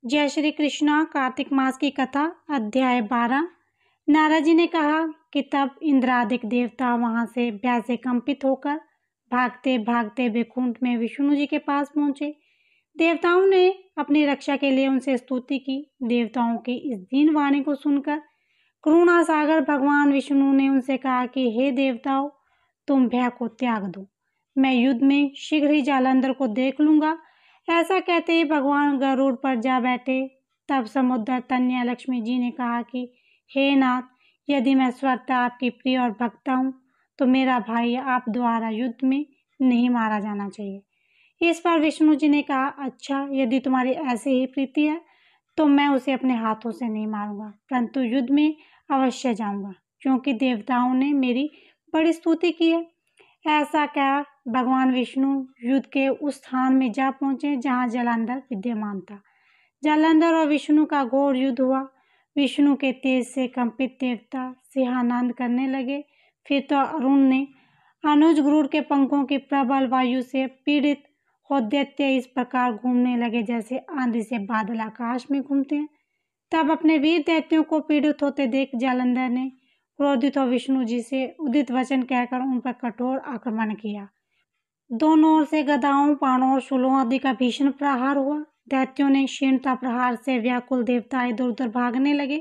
जय श्री कृष्णा। कार्तिक मास की कथा अध्याय 12। नारद जी ने कहा कि तब इंद्रादिक देवता वहां से भय से कंपित होकर भागते भागते वैकुंठ में विष्णु जी के पास पहुंचे। देवताओं ने अपनी रक्षा के लिए उनसे स्तुति की। देवताओं की इस दीन वाणी को सुनकर करुणा सागर भगवान विष्णु ने उनसे कहा कि हे देवताओं, तुम भय को त्याग दो, मैं युद्ध में शीघ्र ही जालंधर को देख लूंगा। ऐसा कहते ही भगवान गरुड़ पर जा बैठे। तब समुद्र तन्या लक्ष्मी जी ने कहा कि हे नाथ, यदि मैं स्वतः आपकी प्रिय और भक्त हूँ तो मेरा भाई आप द्वारा युद्ध में नहीं मारा जाना चाहिए। इस पर विष्णु जी ने कहा, अच्छा, यदि तुम्हारी ऐसी ही प्रीति है तो मैं उसे अपने हाथों से नहीं मारूंगा, परंतु युद्ध में अवश्य जाऊंगा, क्योंकि देवताओं ने मेरी बड़ी स्तुति की है। ऐसा कह भगवान विष्णु युद्ध के उस स्थान में जा पहुंचे जहां जालंधर विद्यमान था। जालंधर और विष्णु का घोर युद्ध हुआ। विष्णु के तेज से कंपित देवता सिंहानंद करने लगे। फिर तो अरुण ने अनुज गरुड़ के पंखों की प्रबल वायु से पीड़ित हो दैत्य इस प्रकार घूमने लगे जैसे आंधी से बादल आकाश में घूमते हैं। तब अपने वीर दैत्यों को पीड़ित होते देख जालंधर ने क्रोधित और विष्णु जी से उदित वचन कहकर उन पर कठोर आक्रमण किया। दोनों ओर से गदाओं, बाणों और शूलों आदि का भीषण प्रहार हुआ। दैत्यों ने क्षीणता प्रहार से व्याकुल देवता इधर उधर भागने लगे।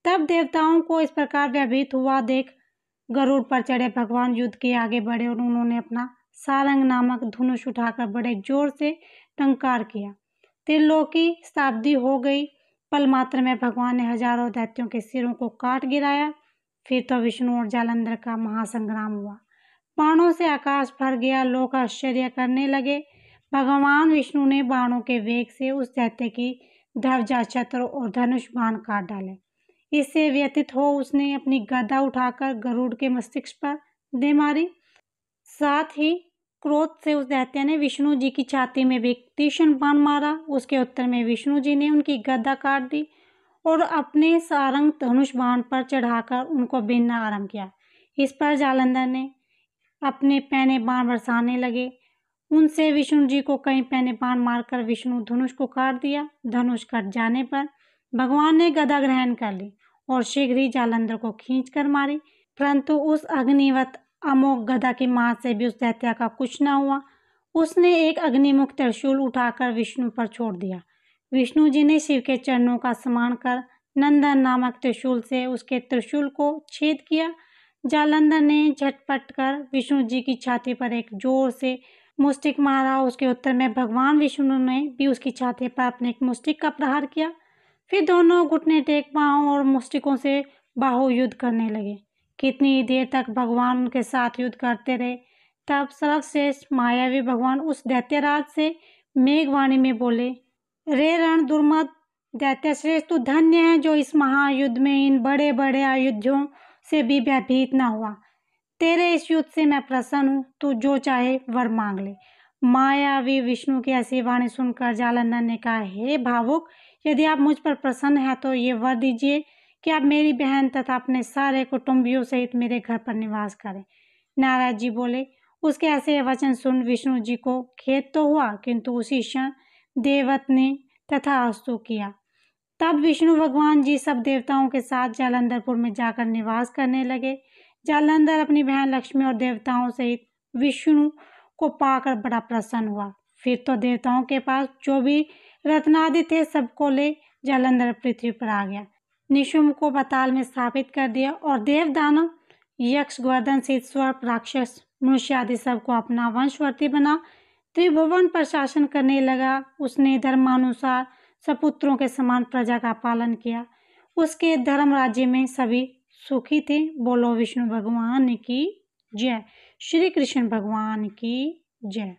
तब देवताओं को इस प्रकार भयभीत हुआ देख गरुड़ पर चढ़े भगवान युद्ध के आगे बढ़े और उन्होंने अपना सारंग नामक धनुष उठाकर बड़े जोर से टंकार किया। त्रिलोकी शताब्दी हो गई। पल मात्र में भगवान ने हजारों दैत्यों के सिरों को काट गिराया। फिर तो विष्णु और जालंधर का महासंग्राम हुआ। बाणों से आकाश भर गया। लोग आश्चर्य करने लगे। भगवान विष्णु ने बाणों के वेग से उस दैत्य की ध्वजा, छत्र और धनुष बाण काट डाले। इससे व्यथित हो उसने अपनी गदा उठाकर गरुड़ के मस्तिष्क पर दे मारी। साथ ही क्रोध से उस दैत्य ने विष्णु जी की छाती में भी तीक्ष्ण बाण मारा। उसके उत्तर में विष्णु जी ने उनकी गदा काट दी और अपने सारंग धनुष बाण पर चढ़ाकर उनको बीनना आरंभ किया। इस पर जालंधर ने अपने पैने बाण बरसाने लगे। उनसे विष्णु जी को कई पैने बाण मारकर विष्णु धनुष को काट दिया। धनुष कट जाने पर भगवान ने गदा ग्रहण कर ली और शीघ्र ही जालंधर को खींच कर मारी, परंतु उस अग्निवत अमोघ गदा की मार से भी उस दैत्य का कुछ न हुआ। उसने एक अग्निमुख त्रिशूल उठाकर विष्णु पर छोड़ दिया। विष्णु जी ने शिव के चरणों का स्मरण कर नंदन नामक त्रिशूल से उसके त्रिशूल को छेद किया। जालंधर ने झटपट कर विष्णु जी की छाती पर एक जोर से मुष्टिक मारा। उसके उत्तर में भगवान विष्णु ने भी उसकी छाती पर अपने एक मुष्टिक का प्रहार किया। फिर दोनों घुटने टेक बाहों और मुष्टिकों से बाहु युद्ध करने लगे। कितनी देर तक भगवान उनके साथ युद्ध करते रहे। तब सर्वश्रेष्ठ मायावी भगवान उस दैत्यराज से मेघवाणी में बोले, रे रण दुर्मद दैत्य श्रेष्ठ, तू धन्य है जो इस महायुद्ध में इन बड़े बड़े आयुधों से भी भयभीत न हुआ। तेरे इस युद्ध से मैं प्रसन्न हूँ, तू जो चाहे वर मांग ले। मायावी विष्णु की ऐसी वाणी सुनकर जालंधर ने कहा, हे भावुक, यदि आप मुझ पर प्रसन्न हैं तो ये वर दीजिए कि आप मेरी बहन तथा अपने सारे कुटुंबियों सहित मेरे घर पर निवास करें। नारद जी बोले, उसके ऐसे वचन सुन विष्णु जी को खेद तो हुआ, किंतु उसी क्षण देवत ने तथास्तु किया। तब विष्णु भगवान जी सब देवताओं के साथ जालंधरपुर में जाकर निवास करने लगे। जालंधर अपनी बहन लक्ष्मी और देवताओं सहित विष्णु को पाकर बड़ा प्रसन्न हुआ। फिर तो देवताओं के पास जो भी रत्नादि थे सबको ले जालंधर पृथ्वी पर आ गया। निशुम्भ को पाताल में स्थापित कर दिया और देव दानव यक्ष गोवर्धन सहित सर्प राक्षस मनुष्य आदि सबको अपना वंशवर्ती बना त्रिभुवन पर शासन करने लगा। उसने धर्मानुसार सपुत्रों के समान प्रजा का पालन किया। उसके धर्म राज्य में सभी सुखी थे। बोलो विष्णु भगवान की जय। श्री कृष्ण भगवान की जय।